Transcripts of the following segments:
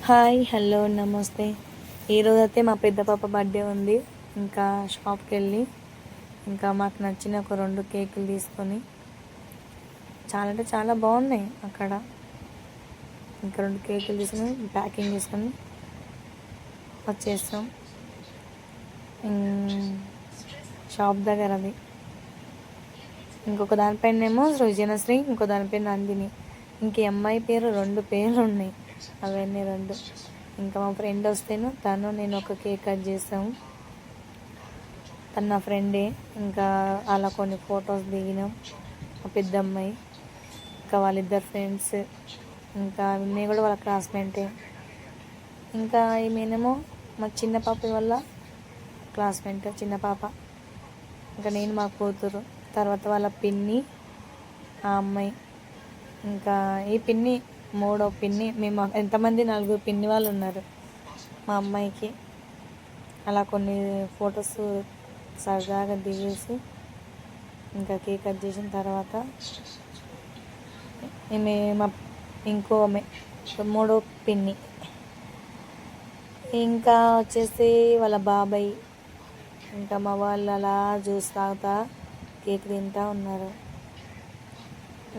Hi, hello, నమస్తే. ఈరోజైతే మా పెద్ద పాప బర్త్డే ఉంది. ఇంకా షాప్కి వెళ్ళి ఇంకా మాకు నచ్చిన ఒక 2 కేకులు తీసుకొని చాలా అంటే చాలా బాగున్నాయి అక్కడ. ఇంకా 2 కేకులు తీసుకొని ప్యాకింగ్ చేసుకొని వచ్చేస్తాం. షాప్ దగ్గర అది. ఇంకొక దానిపైనేమో సృజనశ్రీ, ఇంకో దానిపైన నందిని. ఇంక అమ్మాయి పేరు 2 పేర్లు ఉన్నాయి. అవన్నీ 2. ఇంకా మా ఫ్రెండ్ వస్తేను తను నేను ఒక కేక్ కట్ చేసాము. తను నా ఫ్రెండే. ఇంకా అలా కొన్ని ఫొటోస్ దిగినాం. మా పెద్ద అమ్మాయి ఇంకా వాళ్ళిద్దరు ఫ్రెండ్స్, ఇంకా ఈమె కూడా వాళ్ళ క్లాస్మేటే. ఇంకా ఈమెనేమో మా చిన్న పాప వల్ల క్లాస్మేట్, చిన్న పాప. ఇంకా నేను మా కూతురు, తర్వాత వాళ్ళ పిన్ని, ఆ అమ్మాయి, ఇంకా ఈ పిన్ని 3వ పిన్ని. మేము ఎంతమంది 4 పిన్ని వాళ్ళు ఉన్నారు మా అమ్మాయికి. అలా కొన్ని ఫొటోస్ సరదాగా దిగేసి ఇంకా కేక్ కట్ చేసిన తర్వాత ఈమె మా ఇంకో ఆమె 3వ పిన్ని. ఇంకా వచ్చేసి వాళ్ళ బాబాయ్, ఇంకా మా వాళ్ళు అలా జ్యూస్ తాగుతా కేక్ తింటూ ఉన్నారు.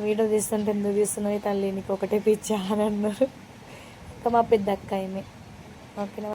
వీడియో తీస్తుంటే ఎందుకు తీస్తున్నావు తల్లి, నీకు ఒకటే పిచ్చా అని అన్నారు. ఇంకా మా పెద్ద అక్క ఈమె. ఓకేనా.